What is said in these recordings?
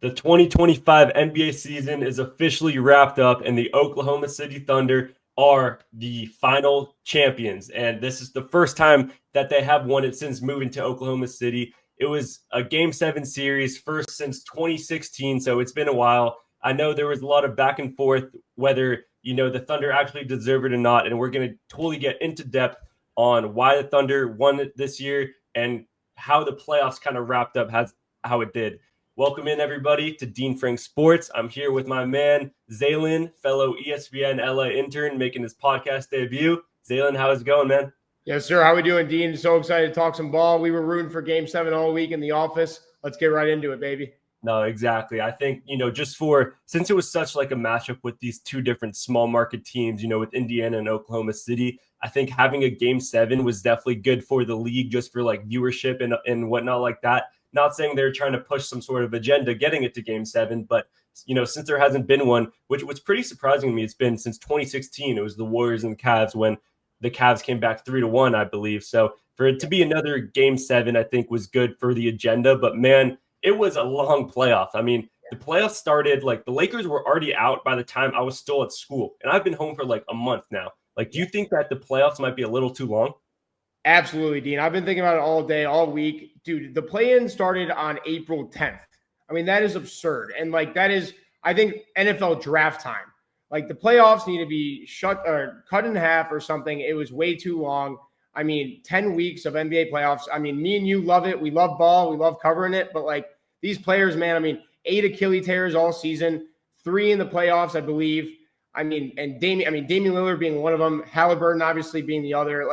The 2025 NBA season is officially wrapped up, and the Oklahoma City Thunder are the final champions. And this is the first time that they have won it since moving to Oklahoma City. It was a Game 7 series, first since 2016, so it's been a while. I know there was a lot of back and forth whether, the Thunder actually deserve it or not, and we're going to totally get into depth on why the Thunder won it this year and how the playoffs kind of wrapped up how it did. Welcome in, everybody, to Dean Frank Sports. I'm here with my man, Zalen, fellow ESPN LA intern, making his podcast debut. Zalen, how's it going, man? Yes, sir. How we doing, Dean? So excited to talk some ball. We were rooting for Game 7 all week in the office. Let's get right into it, baby. No, exactly. I think, since it was such like a matchup with these two different small market teams, with Indiana and Oklahoma City, I think having a Game 7 was definitely good for the league just for like viewership and whatnot like that. Not saying they're trying to push some sort of agenda getting it to Game 7, but, since there hasn't been one, which was pretty surprising to me, it's been since 2016. It was the Warriors and the Cavs when the Cavs came back 3-1, I believe. So for it to be another Game 7, I think was good for the agenda. But, man, it was a long playoff. I mean, the playoffs started, like, the Lakers were already out by the time I was still at school. And I've been home for, like, a month now. Like, do you think that the playoffs might be a little too long? Absolutely, Dean. I've been thinking about it all day, all week. Dude, the play-in started on April 10th. I mean, that is absurd. And, that is, I think, NFL draft time. Like, the playoffs need to be cut in half or something. It was way too long. I mean, 10 weeks of NBA playoffs. I mean, me and you love it. We love ball. We love covering it. But, these players, man, 8 Achilles tears all season, 3 in the playoffs, I believe. And Damian Lillard being one of them, Halliburton obviously being the other.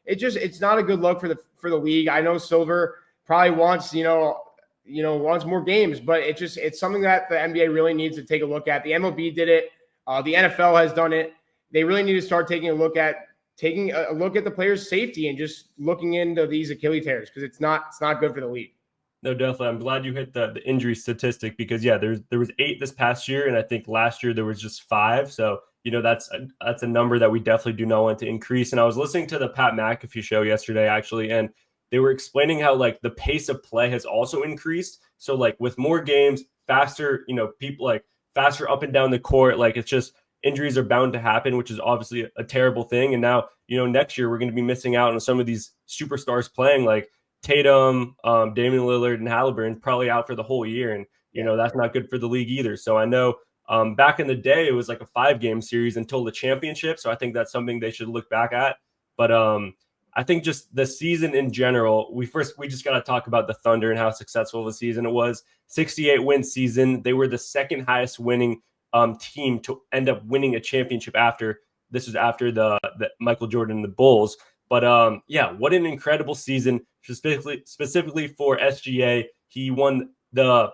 It's not a good look for the league. I know Silver probably wants, wants more games, but it's something that the NBA really needs to take a look at. The MLB did it. The NFL has done it. They really need to start taking a look at the players' safety and just looking into these Achilles tears because it's not good for the league. No, definitely. I'm glad you hit the injury statistic because there was 8 this past year, and I think last year there was just 5. So that's a number that we definitely do not want to increase. And I was listening to the Pat McAfee show yesterday, actually, and they were explaining how the pace of play has also increased. So with more games, faster, people faster up and down the court, it's just injuries are bound to happen, which is obviously a terrible thing. And now, next year we're going to be missing out on some of these superstars playing Tatum, Damian Lillard, and Halliburton probably out for the whole year. And, that's not good for the league either. So I know back in the day, it was a 5-game series until the championship. So I think that's something they should look back at. But I think just the season in general, we just got to talk about the Thunder and how successful of a season it was. 68-win season. They were the second highest winning team to end up winning a championship after the Michael Jordan and the Bulls. But what an incredible season, specifically for SGA. He won the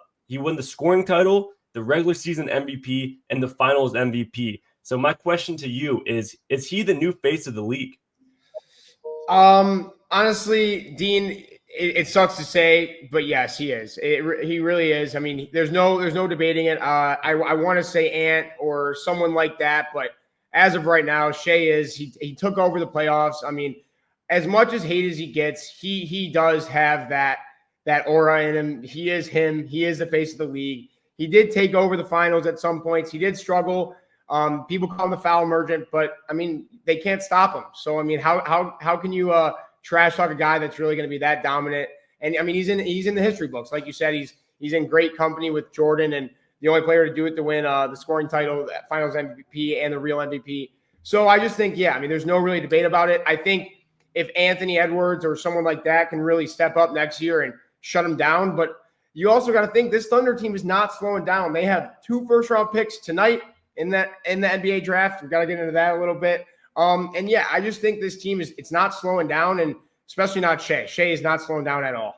scoring title, the regular season MVP, and the finals MVP. So my question to you is he the new face of the league? Honestly, Dean, it sucks to say, but yes, he is. He really is. I mean, there's no debating it. I want to say Ant or someone like that, but as of right now, Shai'S. He took over the playoffs. I mean, as much as hate as he gets, he does have that aura in him. He is him. He is the face of the league. He did take over the finals at some points. He did struggle. People call him the foul merchant, but I mean, they can't stop him. So I mean, how can you trash talk a guy that's really going to be that dominant? And I mean, he's in the history books, like you said. He's in great company with Jordan, and the only player to do it to win the scoring title, the finals MVP, and the real MVP. So I just think, I mean, there's no really debate about it. I think if Anthony Edwards or someone like that can really step up next year and shut him down. But you also got to think this Thunder team is not slowing down. They have 2 first-round picks tonight in the NBA draft. We've got to get into that a little bit. I just think this team it's not slowing down, and especially not Shai. Shai is not slowing down at all.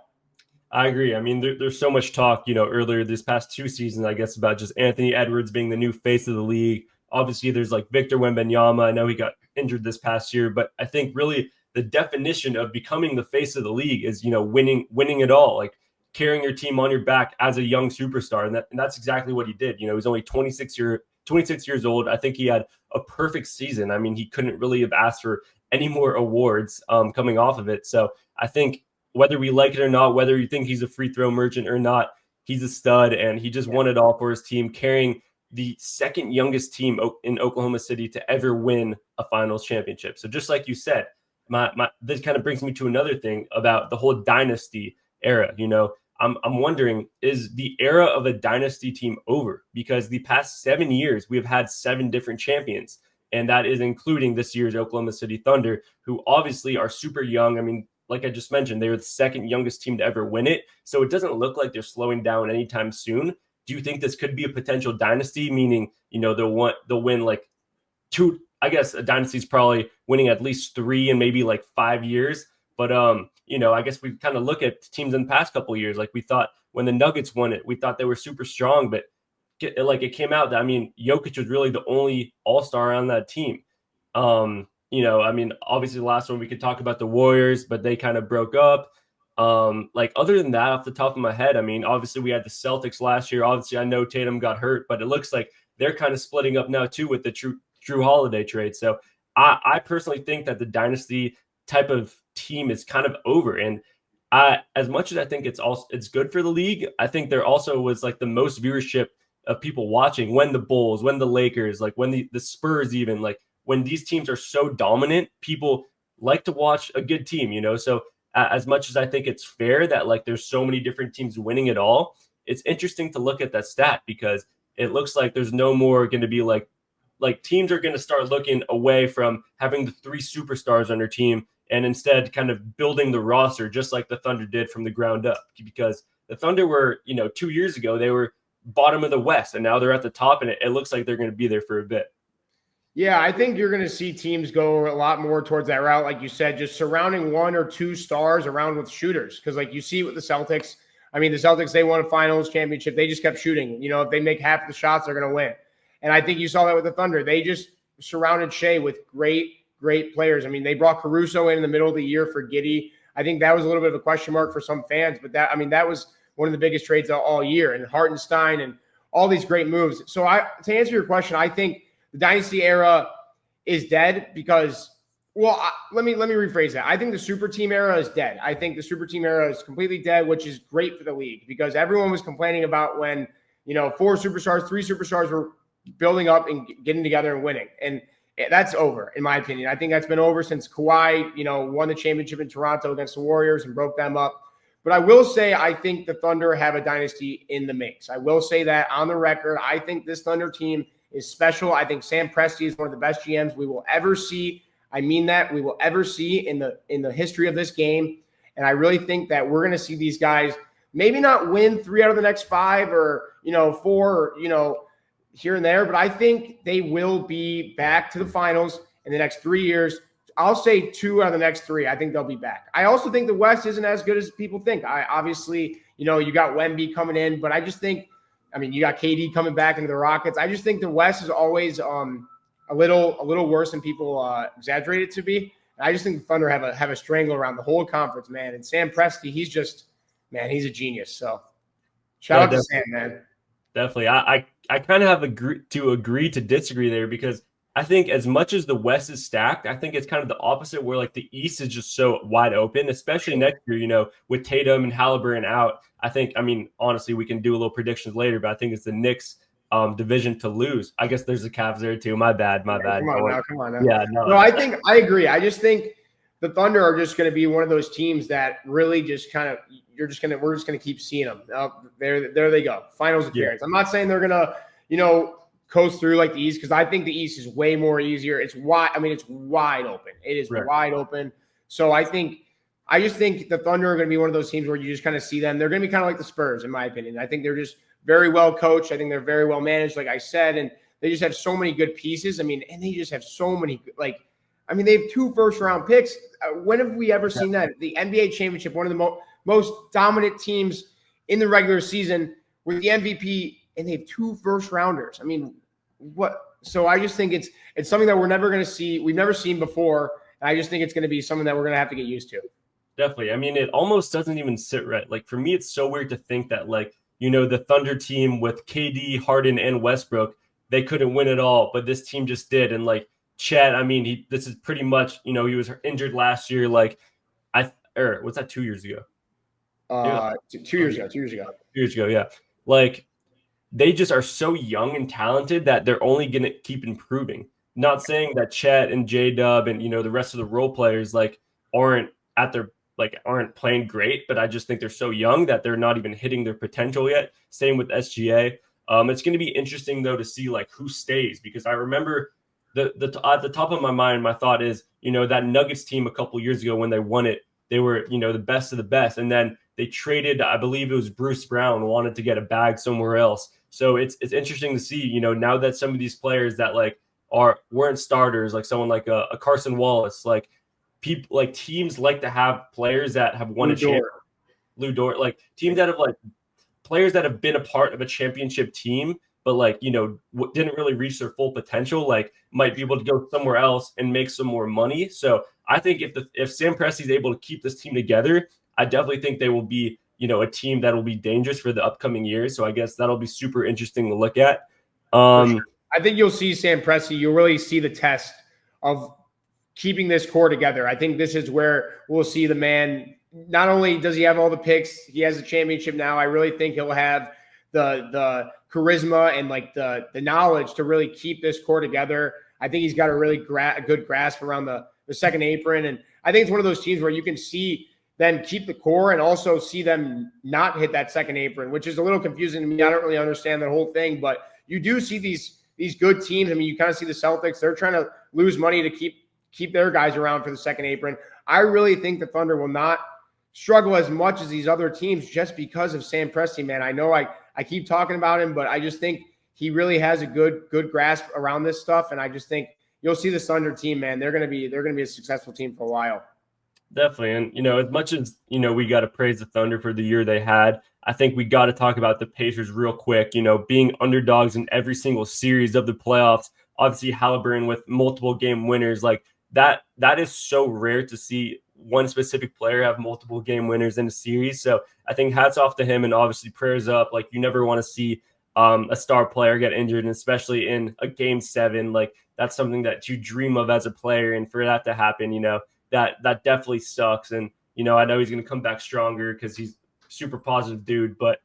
I agree. I mean, there's so much talk, earlier this past 2 seasons, I guess, about just Anthony Edwards being the new face of the league. Obviously, there's Victor Wembanyama. I know he got injured this past year, but I think really the definition of becoming the face of the league is, winning it all, carrying your team on your back as a young superstar. And that's exactly what he did. He was only 26 years old. I think he had a perfect season. I mean, he couldn't really have asked for any more awards coming off of it. So I think whether we like it or not, whether you think he's a free throw merchant or not, he's a stud, and he just won it all for his team, carrying the second youngest team in Oklahoma City to ever win a finals championship. So just like you said, this kind of brings me to another thing about the whole dynasty era. I'm wondering, is the era of a dynasty team over? Because the past 7 years, we've had 7 different champions, and that is including this year's Oklahoma City Thunder, who obviously are super young. I mean, like I just mentioned, they were the second youngest team to ever win it. So it doesn't look like they're slowing down anytime soon. Do you think this could be a potential dynasty, meaning, they'll win like 2? I guess a dynasty is probably winning at least 3 in maybe like 5 years. But, I guess we kind of look at teams in the past couple of years. Like we thought when the Nuggets won it, we thought they were super strong, but it came out that, Jokic was really the only all-star on that team. Obviously the last one we could talk about the Warriors, but they kind of broke up. Other than that, off the top of my head, obviously we had the Celtics last year. Obviously I know Tatum got hurt, but it looks like they're kind of splitting up now too with the Drew Holiday trade. So I personally think that the dynasty type of team is kind of over. And as much as I think it's good for the league, I think there also was like the most viewership of people watching when the Bulls, when the Lakers, like when the Spurs, even like when these teams are so dominant, people like to watch a good team, So as much as I think it's fair that like there's so many different teams winning it all, it's interesting to look at that stat because it looks like there's no more going to be like teams are going to start looking away from having the 3 superstars on their team and instead kind of building the roster just like the Thunder did from the ground up, because the Thunder were, 2 years ago, they were bottom of the West and now they're at the top, and it looks like they're going to be there for a bit. Yeah, I think you're going to see teams go a lot more towards that route. Like you said, just surrounding 1 or 2 stars around with shooters. Because like you see with the Celtics, the Celtics, they won a finals championship. They just kept shooting. If they make half the shots, they're going to win. And I think you saw that with the Thunder. They just surrounded Shai with great players. They brought Caruso in the middle of the year for Giddey. I think that was a little bit of a question mark for some fans, but that was one of the biggest trades all year. And Hartenstein and all these great moves. So to answer your question, I think the dynasty era is dead because, let me rephrase that. I think the super team era is dead. I think the super team era is completely dead, which is great for the league because everyone was complaining about when, 4 superstars, 3 superstars were building up and getting together and winning. And that's over, in my opinion. I think that's been over since Kawhi, won the championship in Toronto against the Warriors and broke them up. But I will say I think the Thunder have a dynasty in the mix. I will say that on the record. I think this Thunder team is special. I think Sam Presti is one of the best GMs we will ever see. I mean that we will ever see in the history of this game. And I really think that we're going to see these guys maybe not win 3 out of the next 5 or 4 or here and there, but I think they will be back to the finals in the next 3 years. I'll say 2 out of the next 3. I think they'll be back. I also think the West isn't as good as people think. Obviously, you got Wemby coming in, but I just think, you got KD coming back into the Rockets. I just think the West is always a little worse than people exaggerate it to be. And I just think the Thunder have a strangle around the whole conference, man. And Sam Presti, he's a genius. So shout out to Sam, man. Definitely. I kind of have agree to disagree there because I think as much as the West is stacked, I think it's kind of the opposite where like the East is just so wide open, especially next year, with Tatum and Halliburton out. I think, honestly, we can do a little predictions later, but I think it's the Knicks division to lose. I guess there's the Cavs there too. My bad. Come on now. Yeah, no. No, I agree. I just think the Thunder are just going to be one of those teams that really just kind of we're just going to keep seeing them. There they go. Finals appearance. Yeah. I'm not saying they're going to, coast through like the East because I think the East is way more easier. It's wide. It's wide open. It is wide open. So I just think the Thunder are going to be one of those teams where you just kind of see them. They're going to be kind of like the Spurs, in my opinion. I think they're just very well coached. I think they're very well managed, like I said, and they just have so many good pieces. And they just have so many they have 2 first-round picks. When have we ever seen that? The NBA championship, one of the most dominant teams in the regular season with the MVP, and they have 2 first-rounders. What? So I just think it's something that we're never going to see. We've never seen before. And I just think it's going to be something that we're going to have to get used to. Definitely. It almost doesn't even sit right. Like for me, it's so weird to think that the Thunder team with KD, Harden, and Westbrook, they couldn't win it all, but this team just did. And Chet, this is pretty much, he was injured last year. Was that 2 years ago? Yeah. 2 years ago. 2 years ago. 2 years ago, yeah. Like, they just are so young and talented that they're only going to keep improving. Not saying that Chet and J Dub and the rest of the role players aren't at their aren't playing great, but I just think they're so young that they're not even hitting their potential yet. Same with SGA. It's going to be interesting though to see who stays, because I remember at the top of my mind, my thought is that Nuggets team a couple years ago when they won it, they were the best of the best, and then they traded, I believe it was Bruce Brown, wanted to get a bag somewhere else. So it's interesting to see, now that some of these players that weren't starters, like someone like a Carson Wallace, people teams like to have players that have won a championship. Lou Dort, teams that have players that have been a part of a championship team, but didn't really reach their full potential, might be able to go somewhere else and make some more money. So I think if Sam Presti is able to keep this team together, I definitely think they will be, a team that will be dangerous for the upcoming years. So I guess that'll be super interesting to look at. Sure. I think you'll see Sam Presti. You'll really see the test of keeping this core together. I think this is where we'll see the man. Not only does he have all the picks, he has a championship now. I really think he'll have the charisma and the knowledge to really keep this core together. I think he's got a really good grasp around the second apron. And I think it's one of those teams where you can see them keep the core and also see them not hit that second apron, which is a little confusing to me. I don't really understand that whole thing, but you do see these good teams. I mean, you kind of see the Celtics. They're trying to lose money to keep their guys around for the second apron. I really think the Thunder will not struggle as much as these other teams just because of Sam Presti, man. I know I keep talking about him, but I just think he really has a good grasp around this stuff. And I just think you'll see the Thunder team, man. They're going to be a successful team for a while. Definitely. And, as much as, we got to praise the Thunder for the year they had, I think we got to talk about the Pacers real quick, being underdogs in every single series of the playoffs. Obviously, Halliburton with multiple game winners, that is so rare to see one specific player have multiple game winners in a series. So I think hats off to him, and obviously prayers up. You never want to see a star player get injured, and especially in a game 7, that's something that you dream of as a player. And for that to happen, that definitely sucks. And, I know he's going to come back stronger because he's a super positive dude, but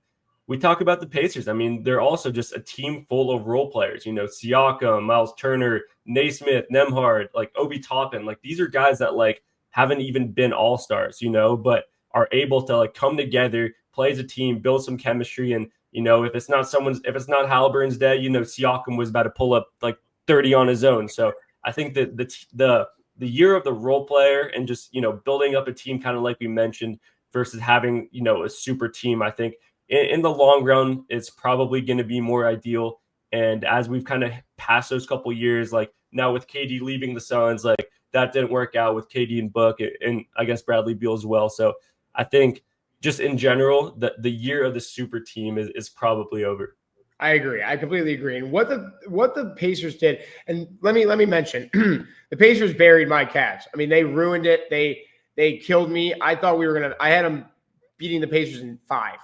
we talk about the Pacers. I mean, they're also just a team full of role players, Siakam, Miles Turner, Naismith, Nembhard, Obi Toppin. These are guys that haven't even been all-stars, but are able to come together, play as a team, build some chemistry. And, if it's not Halliburton's day, Siakam was about to pull up 30 on his own. So I think that the year of the role player and just, building up a team kind of like we mentioned versus having, a super team, I think in the long run, it's probably going to be more ideal. And as we've kind of passed those couple years, now with KD leaving the Suns, that didn't work out with KD and Book and I guess Bradley Beal as well. So I think just in general, the year of the super team is probably over. I agree. I completely agree. And what the Pacers did, and let me mention, the Pacers buried my Cavs. I mean, they ruined it. They killed me. I thought I had them beating the Pacers in 5,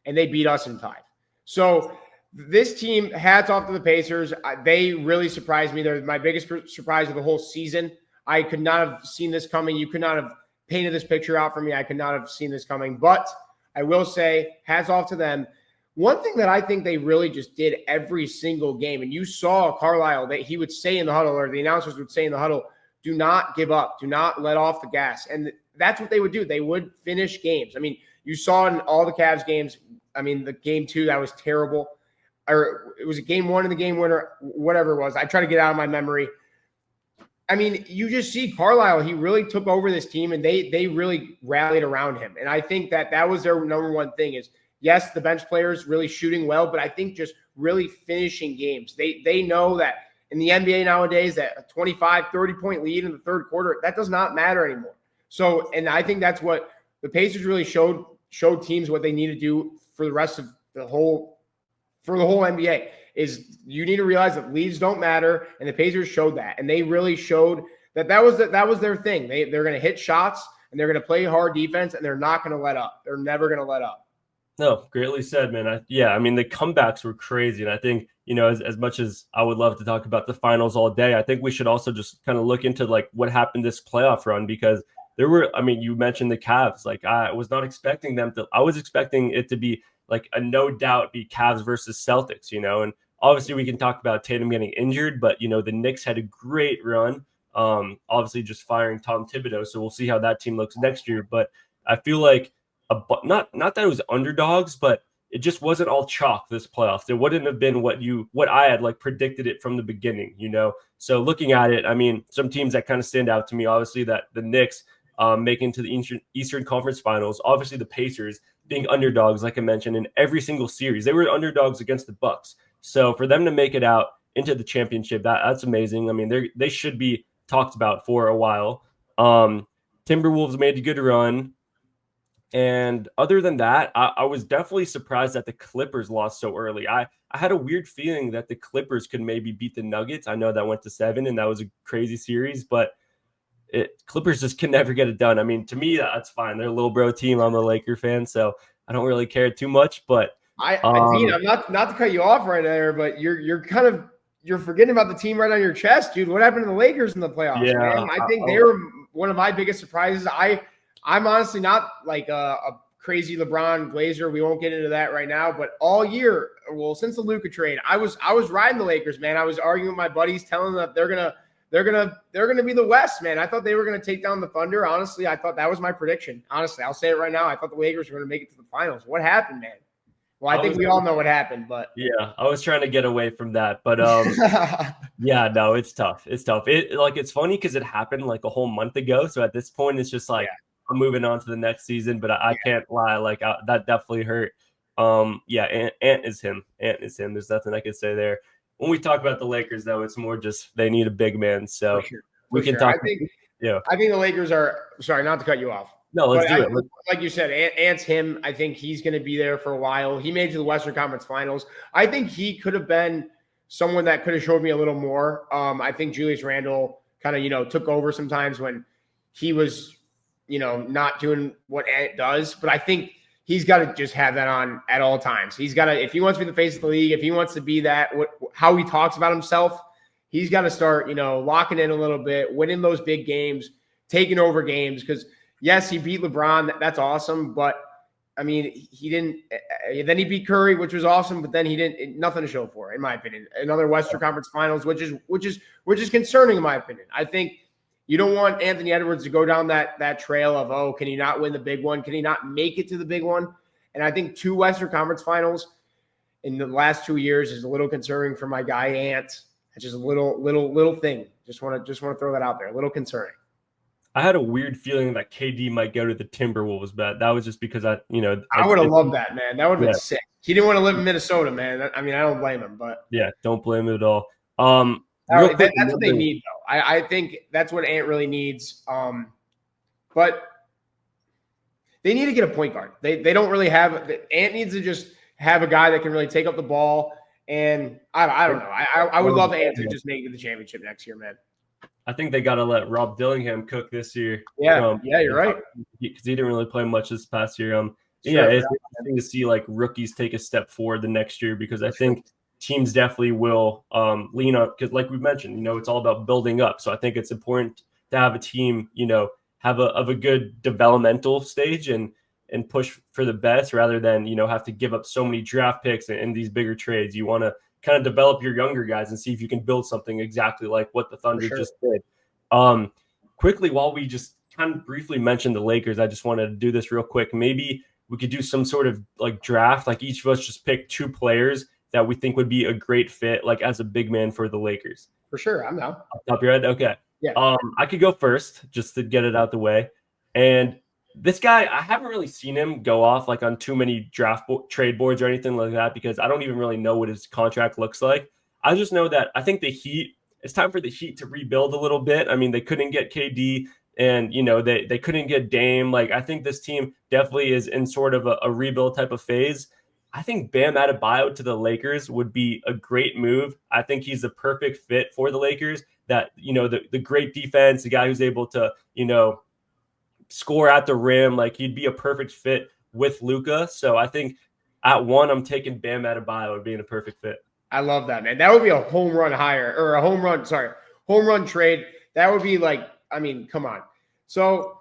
and they beat us in 5. So this team, hats off to the Pacers. They really surprised me. They're my biggest surprise of the whole season. I could not have seen this coming. You could not have painted this picture out for me. I could not have seen this coming. But I will say, hats off to them. One thing that I think they really just did every single game, and you saw Carlisle, that he would say in the huddle, or the announcers would say in the huddle, do not give up. Do not let off the gas. And that's what they would do. They would finish games. I mean, you saw in all the Cavs games, I mean, the game 2, that was terrible. Or it was a game 1 and the game winner, whatever it was. I try to get out of my memory. I mean, you just see Carlisle, he really took over this team, and they really rallied around him. And I think that was their number one thing is, yes, the bench players really shooting well, but I think just really finishing games. They know that in the NBA nowadays, that a 25, 30-point lead in the third quarter, that does not matter anymore. So, and I think that's what the Pacers really showed teams what they need to do for the rest of the whole NBA is you need to realize that leads don't matter, and the Pacers showed that. And they really showed that was their thing. They're going to hit shots, and they're going to play hard defense, and they're not going to let up. They're never going to let up. No, greatly said, man. I mean, the comebacks were crazy. And I think, as much as I would love to talk about the finals all day, I think we should also just kind of look into what happened this playoff run, because I mean, you mentioned the Cavs. Like, I was not expecting them to. I was expecting it to be like a no doubt be Cavs versus Celtics, and obviously we can talk about Tatum getting injured, but the Knicks had a great run. Obviously just firing Tom Thibodeau, so we'll see how that team looks next year. But I feel like not that it was underdogs, but it just wasn't all chalk this playoffs. It wouldn't have been what I had like predicted it from the beginning, So looking at it, I mean, some teams that kind of stand out to me, obviously that the Knicks making to the Eastern Conference Finals, obviously the Pacers being underdogs, like I mentioned, in every single series. They were underdogs against the Bucks. So for them to make it out into the championship, that's amazing. I mean, they should be talked about for a while. Timberwolves made a good run. And other than that, I was definitely surprised that the Clippers lost so early. I had a weird feeling that the Clippers could maybe beat the Nuggets. I know that went to 7, and that was a crazy series, but Clippers just can never get it done. I mean, to me, that's fine. They're a little bro team. I'm a Laker fan, so I don't really care too much. But Dean, I'm not to cut you off right there, but you're forgetting about the team right on your chest, dude. What happened to the Lakers in the playoffs, man? I think they were one of my biggest surprises. I'm honestly not like a crazy LeBron Glazer. We won't get into that right now, but all year, well, since the Luka trade, I was riding the Lakers, man. I was arguing with my buddies, telling them that they're gonna be the West, man. I thought they were gonna take down the Thunder. Honestly, I thought that was my prediction. Honestly, I'll say it right now. I thought the Lakers were gonna make it to the finals. What happened, man? Well, I think we all know what happened, but yeah, I was trying to get away from that, but yeah, no, it's tough. It's tough. It's funny because it happened like a whole month ago. So at this point, it's just like. Yeah. I'm moving on to the next season, but I can't lie. Like that definitely hurt. Yeah, Ant is him. There's nothing I can say there. When we talk about the Lakers, though, it's more just they need a big man. So we can talk. I think the Lakers are. Sorry, not to cut you off. No, let's do it. Like you said, Ant's him. I think he's going to be there for a while. He made it to the Western Conference Finals. I think he could have been someone that could have showed me a little more. I think Julius Randle kind of took over sometimes when he was. Not doing what Ant does, but I think he's got to just have that on at all times. He's got to, if he wants to be the face of the league, if he wants to be that, how he talks about himself, he's got to start, locking in a little bit, winning those big games, taking over games. Because yes, he beat LeBron. That's awesome. But I mean, he didn't, then he beat Curry, which was awesome, but then he didn't, nothing to show for it, in my opinion. Another Western Conference Finals, which is concerning in my opinion. I think, you don't want Anthony Edwards to go down that trail of, can he not win the big one? Can he not make it to the big one? And I think 2 Western Conference Finals in the last 2 years is a little concerning for my guy Ant. It's just a little thing. Just want to throw that out there. A little concerning. I had a weird feeling that KD might go to the Timberwolves, but that was just because I would have loved that, man. That would have been sick. He didn't want to live in Minnesota, man. I mean, I don't blame him, but yeah, don't blame him at all. That's what they need, though. I think that's what Ant really needs. But they need to get a point guard. They don't really have – Ant needs to just have a guy that can really take up the ball. And I don't know. I would love Ant to just make it to the championship next year, man. I think they got to let Rob Dillingham cook this year. Yeah, you're right. Because he didn't really play much this past year. Yeah, it's interesting to see like rookies take a step forward the next year because I think – teams definitely will lean on because like we mentioned, it's all about building up. So I think it's important to have a team, have a good developmental stage and push for the best rather than, have to give up so many draft picks in these bigger trades. You want to kind of develop your younger guys and see if you can build something exactly like what the Thunder just did. Quickly, while we just kind of briefly mentioned the Lakers, I just wanted to do this real quick. Maybe we could do some sort of like draft, like each of us just pick 2 players that we think would be a great fit, like as a big man for the Lakers. For sure, I'm down. Top your head, okay. Yeah. I could go first just to get it out the way. And this guy, I haven't really seen him go off like on too many trade boards or anything like that because I don't even really know what his contract looks like. I just know that I think the Heat. It's time for the Heat to rebuild a little bit. I mean, they couldn't get KD, and they couldn't get Dame. Like I think this team definitely is in sort of a rebuild type of phase. I think Bam Adebayo to the Lakers would be a great move. I think he's the perfect fit for the Lakers. That, the great defense, the guy who's able to, score at the rim. Like he'd be a perfect fit with Luka. So I think at 1, I'm taking Bam Adebayo being a perfect fit. I love that, man. That would be a home run home run trade. That would be like, I mean, come on. So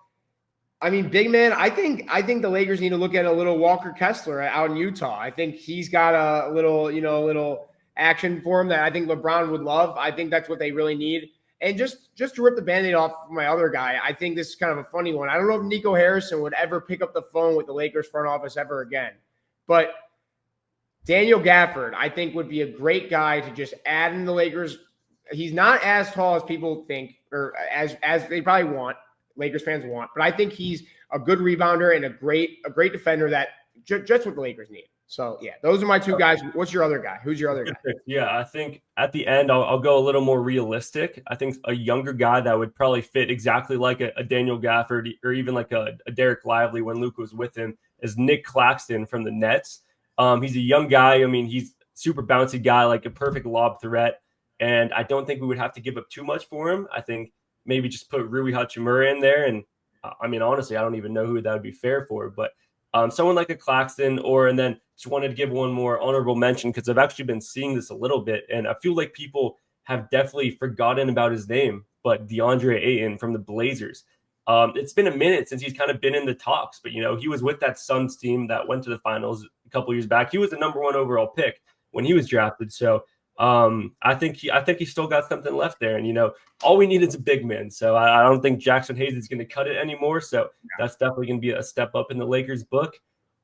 I mean, big man, I think the Lakers need to look at a little Walker Kessler out in Utah. I think he's got a little action for him that I think LeBron would love. I think that's what they really need. And just to rip the Band-Aid off my other guy, I think this is kind of a funny one. I don't know if Nico Harrison would ever pick up the phone with the Lakers front office ever again. But Daniel Gafford, I think, would be a great guy to just add in the Lakers. He's not as tall as people think, or as they probably want. Lakers fans want, but I think he's a good rebounder and a great defender that just what the Lakers need. So yeah, those are my two guys. What's your other guy? Who's your other guy? Yeah, I think at the end I'll go a little more realistic. I think a younger guy that would probably fit exactly like a Daniel Gafford or even like a Derek Lively when Luke was with him is Nick Claxton from the Nets. He's a young guy. I mean, he's super bouncy guy, like a perfect lob threat, and I don't think we would have to give up too much for him. I think maybe just put Rui Hachimura in there. And I mean, honestly, I don't even know who that would be fair for, but someone like a Claxton and then just wanted to give one more honorable mention because I've actually been seeing this a little bit. And I feel like people have definitely forgotten about his name, but DeAndre Ayton from the Blazers. It's been a minute since he's kind of been in the talks, but he was with that Suns team that went to the finals a couple years back. He was the number 1 overall pick when he was drafted. So I think he still got something left there. And, all we need is a big man. So I don't think Jackson Hayes is going to cut it anymore. So that's definitely going to be a step up in the Lakers book.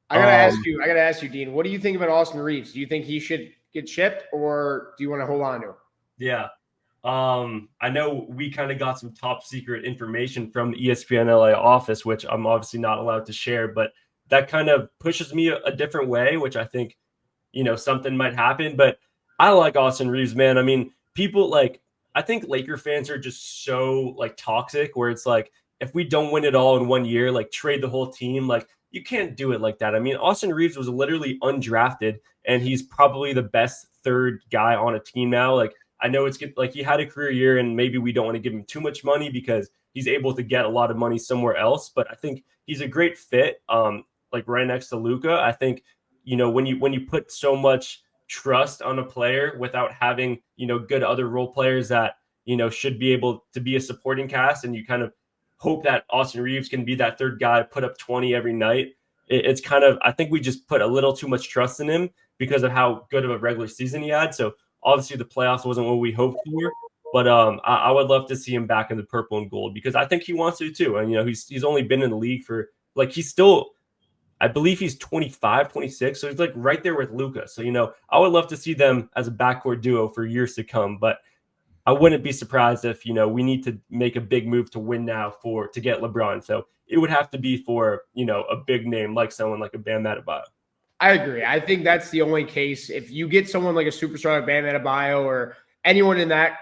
I gotta ask you, Dean, what do you think about Austin Reeves? Do you think he should get shipped or do you want to hold on to him? Yeah. I know we kind of got some top secret information from the ESPN LA office, which I'm obviously not allowed to share, but that kind of pushes me a different way, which I think, something might happen. But I like Austin Reeves, man. I mean, I think Laker fans are just so toxic where it's like, if we don't win it all in 1 year, trade the whole team, you can't do it like that. I mean, Austin Reeves was literally undrafted and he's probably the best third guy on a team now. I know it's he had a career year and maybe we don't want to give him too much money because he's able to get a lot of money somewhere else, but I think he's a great fit. Right next to Luka. I think, when you put so much trust on a player without having, good other role players that, should be able to be a supporting cast. And you kind of hope that Austin Reeves can be that third guy, put up 20 every night. It's kind of, I think we just put a little too much trust in him because of how good of a regular season he had. So obviously the playoffs wasn't what we hoped for, but I would love to see him back in the purple and gold because I think he wants to too. And, he's only been in the league for he's still, I believe he's 25, 26. So he's right there with Luka. So, I would love to see them as a backcourt duo for years to come. But I wouldn't be surprised if, we need to make a big move to win now to get LeBron. So it would have to be for, a big name like someone like a Bam Adebayo. I agree. I think that's the only case. If you get someone like a superstar like Bam Adebayo or anyone in that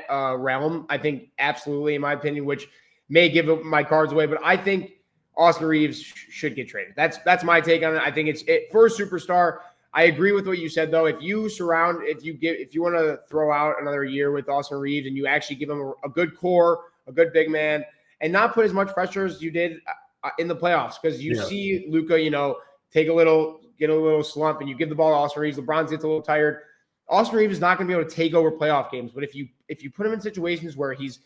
realm, I think absolutely, in my opinion, which may give my cards away. But I think Austin Reeves should get traded. That's my take on it. I think it's for a superstar. I agree with what you said, though. If you want to throw out another year with Austin Reeves and you actually give him a good core, a good big man, and not put as much pressure as you did in the playoffs, because you see Luka, get a little slump, and you give the ball to Austin Reeves. LeBron gets a little tired. Austin Reeves is not going to be able to take over playoff games, but if you put him in situations where he's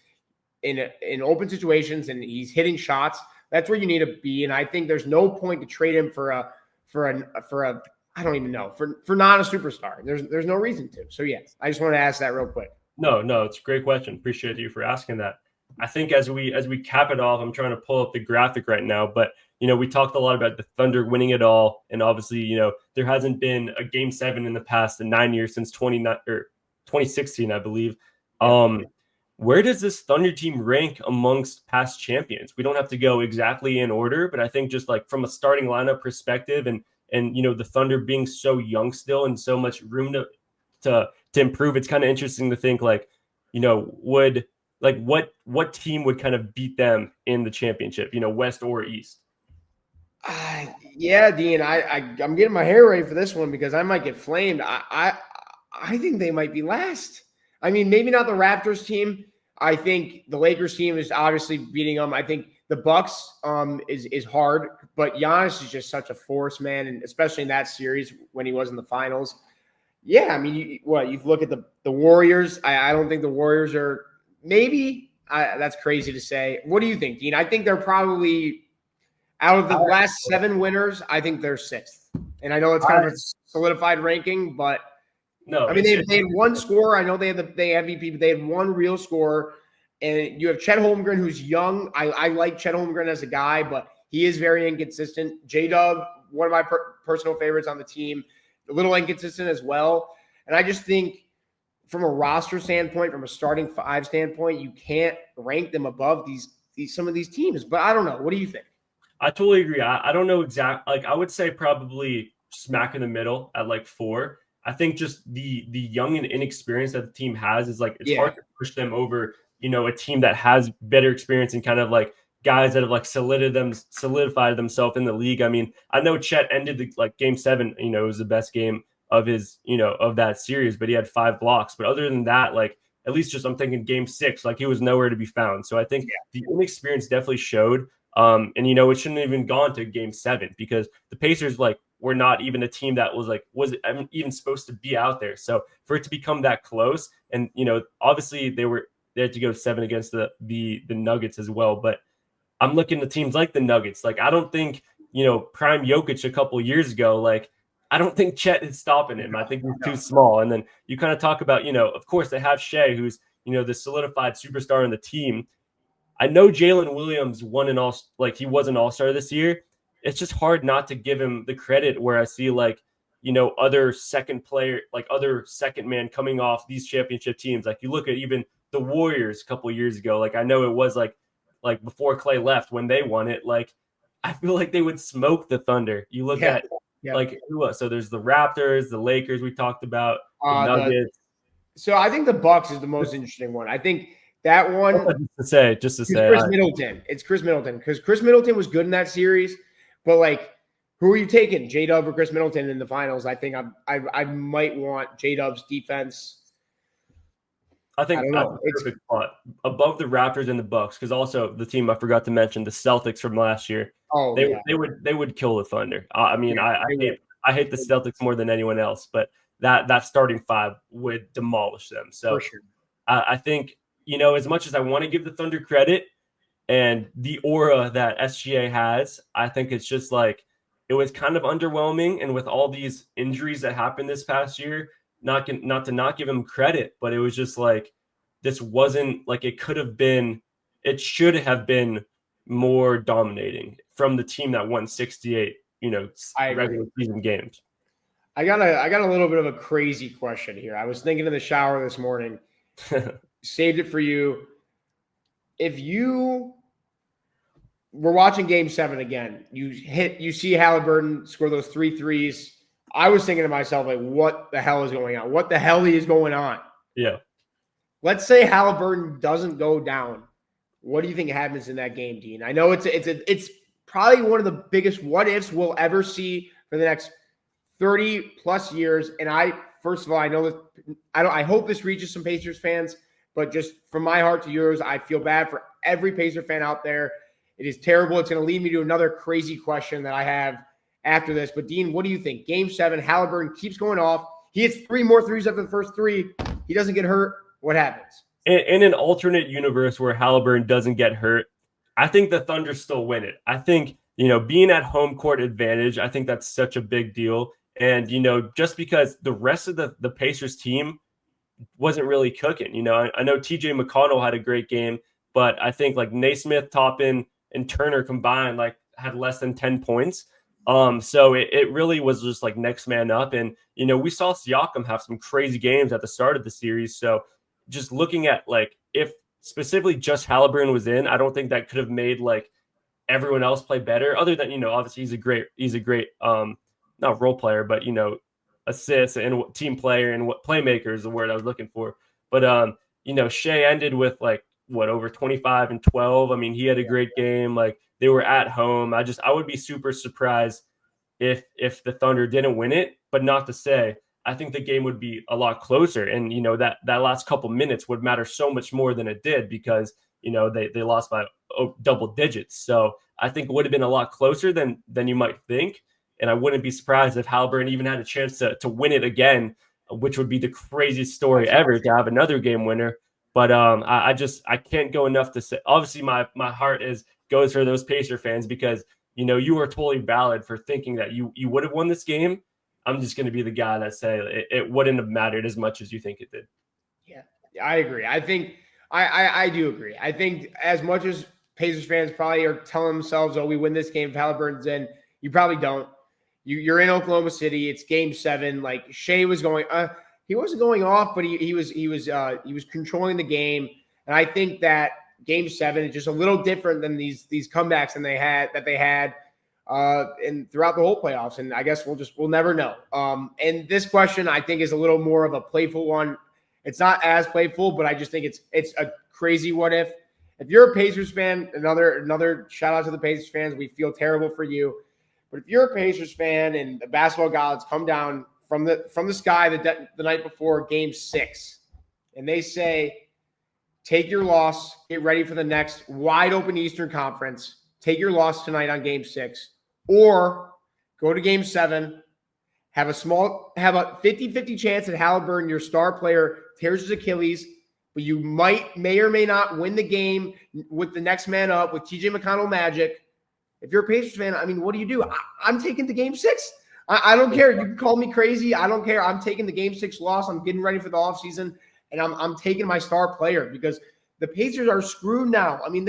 in open situations and he's hitting shots, that's where you need to be. And I think there's no point to trade him for a I don't even know, for not a superstar. There's no reason to. So yeah, I just want to ask that real quick. No, it's a great question. Appreciate you for asking that. I think as we cap it off, I'm trying to pull up the graphic right now, but we talked a lot about the Thunder winning it all, and obviously there hasn't been a Game 7 in the past 9 years since 2016, I believe. Where does this Thunder team rank amongst past champions? We don't have to go exactly in order, but I think just from a starting lineup perspective and the Thunder being so young still and so much room to improve, it's kind of interesting to think what team would kind of beat them in the championship, West or East? Yeah, Dean, I'm getting my hair ready for this one because I might get flamed. I think they might be last. I mean, maybe not the Raptors team. I think the Lakers team is obviously beating them. I think the Bucks is hard, but Giannis is just such a force, man, and especially in that series when he was in the finals. Yeah, I mean, you look at the Warriors. I don't think the Warriors are maybe. That's crazy to say. What do you think, Dean? I think they're probably Out of the last 7 winners, I think they're 6th. And I know it's kind of a solidified ranking, but no, I mean, they had one scorer. I know they had the MVP, but they had one real scorer. And you have Chet Holmgren, who's young. I like Chet Holmgren as a guy, but he is very inconsistent. J-Dub, one of my personal favorites on the team, a little inconsistent as well. And I just think from a roster standpoint, from a starting 5 standpoint, you can't rank them above some of these teams. But I don't know. What do you think? I totally agree. I don't know exactly. Like, I would say probably smack in the middle at like 4. I think just the young and inexperience that the team has is like it's hard to push them over, a team that has better experience and kind of like guys that have like solidified themselves in the league. I mean, I know Chet ended game 7, it was the best game of his, of that series, but he had 5 blocks. But other than that, like at least just I'm thinking game 6, like he was nowhere to be found. So I think the inexperience definitely showed. And it shouldn't have even gone to game 7 because the Pacers were not even a team that was even supposed to be out there. So for it to become that close, and obviously they had to go 7 against the Nuggets as well. But I'm looking at teams like the Nuggets. Like I don't think prime Jokic a couple years ago. Like I don't think Chet is stopping him. I think he's too small. And then you kind of talk about of course they have Shai, who's the solidified superstar in the team. I know Jalen Williams he was an all-star this year. It's just hard not to give him the credit where I see other second player, other second man coming off these championship teams. Like you look at even the Warriors a couple of years ago. Like I know it was like before Clay left when they won it. Like I feel like they would smoke the Thunder. You look at who else? So there's the Raptors, the Lakers we talked about, the Nuggets. So I think the Bucks is the most interesting one. I think that one just to say Chris Middleton. It's Chris Middleton because Chris Middleton was good in that series, but who are you taking, J-Dub or Chris Middleton in the finals? I think I might want J-Dub's defense. I think that's a perfect spot above the Raptors and the Bucks because also the team I forgot to mention, the Celtics from last year. Oh, they would kill the Thunder. I mean, I hate the Celtics more than anyone else, but that starting 5 would demolish them. So for sure. I think. As much as I want to give the Thunder credit and the aura that SGA has, I think it's just it was kind of underwhelming. And with all these injuries that happened this past year, not to not give him credit, but it was just this wasn't it should have been more dominating from the team that won 68, regular season games. I got a little bit of a crazy question here. I was thinking in the shower this morning. Saved it for you. If you were watching game 7 again, you see Halliburton score those 3 threes. I was thinking to myself, what the hell is going on? What the hell is going on? Yeah. Let's say Halliburton doesn't go down. What do you think happens in that game, Dean? I know it's probably one of the biggest what ifs we'll ever see for the next 30 plus years. And first of all, I know that I hope this reaches some Pacers fans. But just from my heart to yours, I feel bad for every Pacer fan out there. It is terrible. It's going to lead me to another crazy question that I have after this. But, Dean, what do you think? Game 7, Halliburton keeps going off. He hits 3 more threes after the first 3. He doesn't get hurt. What happens? In an alternate universe where Halliburton doesn't get hurt, I think the Thunder still win it. I think, being at home court advantage, I think that's such a big deal. And, just because the rest of the Pacers team wasn't really cooking. I know TJ McConnell had a great game, but I think Naismith, Toppin, and Turner combined had less than 10 points. So it really was just next man up. And, we saw Siakam have some crazy games at the start of the series. So just looking at if specifically just Halliburton was in, I don't think that could have made everyone else play better other than, obviously he's a great not role player, but, assists and team player and what playmaker is the word I was looking for. But Shai ended with over 25 and 12. I mean, he had a great game. They were at home. I would be super surprised if the Thunder didn't win it, but not to say I think the game would be a lot closer. And that last couple minutes would matter so much more than it did because they lost by double digits. So I think it would have been a lot closer than you might think. And I wouldn't be surprised if Halliburton even had a chance to win it again, which would be the craziest story ever to have another game winner. But I can't go enough to say. Obviously, my heart goes for those Pacer fans because you are totally valid for thinking that you would have won this game. I'm just going to be the guy that say it wouldn't have mattered as much as you think it did. Yeah, I agree. I think I do agree. I think as much as Pacers fans probably are telling themselves, "Oh, we win this game if Halliburton's in," you probably don't. You're in Oklahoma City. It's Game 7. Like Shai was going, he wasn't going off, but he was controlling the game. And I think that Game 7 is just a little different than these comebacks they had and throughout the whole playoffs. And I guess we'll never know. And this question I think is a little more of a playful one. It's not as playful, but I just think it's a crazy what if. If you're a Pacers fan, another shout out to the Pacers fans. We feel terrible for you. But if you're a Pacers fan and the basketball gods come down from the sky the night before Game 6, and they say, take your loss, get ready for the next wide open Eastern Conference, take your loss tonight on Game 6, or go to Game 7, have a 50-50 chance that Halliburton, your star player, tears his Achilles, but you may or may not win the game with the next man up with TJ McConnell magic. If you're a Pacers fan, I mean, what do? I'm taking the Game 6. I don't care. You can call me crazy. I don't care. I'm taking the Game 6 loss. I'm getting ready for the offseason, and I'm taking my star player because the Pacers are screwed now. I mean,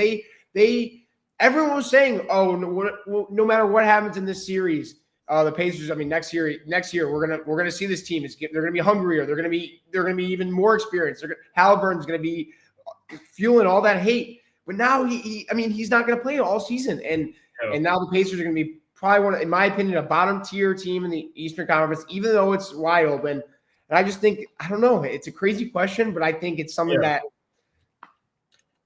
everyone was saying, oh, no matter what happens in this series, the Pacers. I mean, next year we're gonna see this team. They're gonna be hungrier. They're gonna be even more experienced. Halliburton's gonna be fueling all that hate. But now he's not gonna play all season, and now the Pacers are gonna be probably in my opinion, a bottom tier team in the Eastern Conference, even though it's wide open. And I just think, I don't know, it's a crazy question, but I think it's something that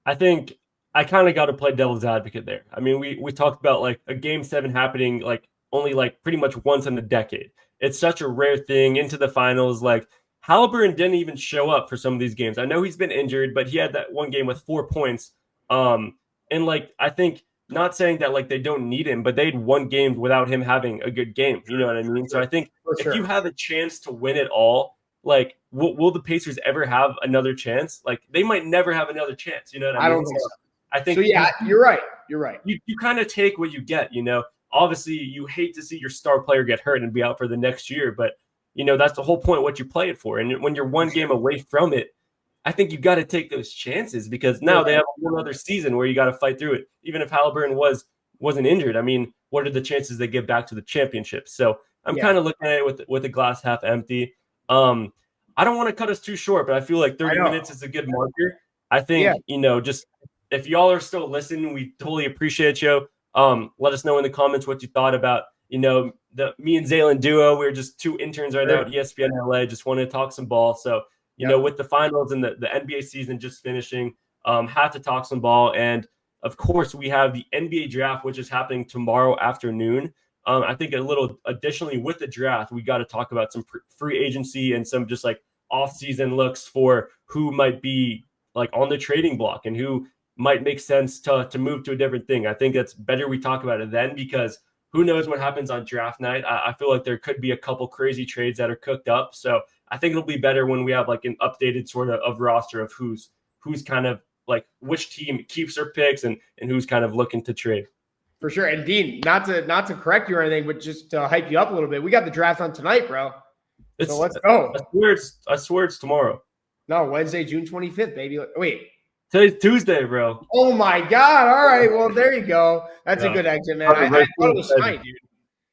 I think I kind of got to play devil's advocate there. I mean, we talked about like a Game 7 happening like only like pretty much once in a decade. It's such a rare thing into the finals. Like Halliburton didn't even show up for some of these games. I know he's been injured, but he had that one game with 4 points. And like, I think not saying that like they don't need him, but they had one game without him having a good game. You know what I mean? So I think if you have a chance to win it all, like, will the Pacers ever have another chance? Like, they might never have another chance. You know what I mean? I don't think so. I think so. Yeah, you're right. You're right. You kind of take what you get. You know, obviously, you hate to see your star player get hurt and be out for the next year, but you know that's the whole point of what you play it for. And when you're one game away from it, I think you got to take those chances because now they have one other season where you got to fight through it. Even if Halliburton wasn't injured, I mean, what are the chances they get back to the championship? So I'm kind of looking at it with the glass half empty. I don't want to cut us too short, but I feel like 30 minutes is a good marker. I think, you know, just if y'all are still listening, we totally appreciate you. Let us know in the comments what you thought about, you know, me and Zalen duo. We're just two interns right now at ESPN LA. Just wanted to talk some ball. So, you know, with the finals and the NBA season just finishing, had to talk some ball. And of course, we have the NBA draft, which is happening tomorrow afternoon. I think a little additionally with the draft, we got to talk about some free agency and some just like off-season looks for who might be like on the trading block and who might make sense to move to a different thing. I think it's better we talk about it then because who knows what happens on draft night. I feel like there could be a couple crazy trades that are cooked up. So I think it'll be better when we have like an updated sort of roster of who's kind of like which team keeps their picks and who's kind of looking to trade. For sure. And Dean, not to correct you or anything, but just to hype you up a little bit, we got the draft on tonight, bro. So let's go. I swear it's tomorrow. No, Wednesday, June 25th, baby. Wait. Today's Tuesday, bro. Oh my God. All right. Well, there you go. That's a good exit, man. I thought it was tonight, dude.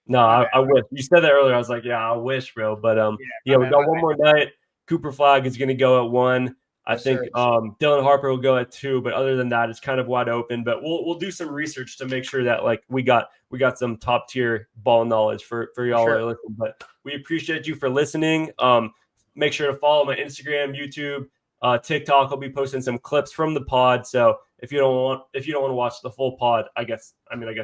No, I wish. You said that earlier. I was like, yeah, I wish, bro. But we got one more night. Cooper Flag is gonna go at 1. I think Dylan Harper will go at 2, but other than that, it's kind of wide open. But we'll do some research to make sure that like we got some top tier ball knowledge for y'all to listen. But we appreciate you for listening. Make sure to follow my Instagram, YouTube, TikTok. I'll be posting some clips from the pod. So if you don't want to watch the full pod, I guess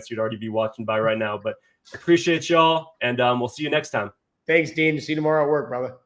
you'd already be watching by right now. But appreciate y'all, and we'll see you next time. Thanks, Dean. See you tomorrow at work, brother.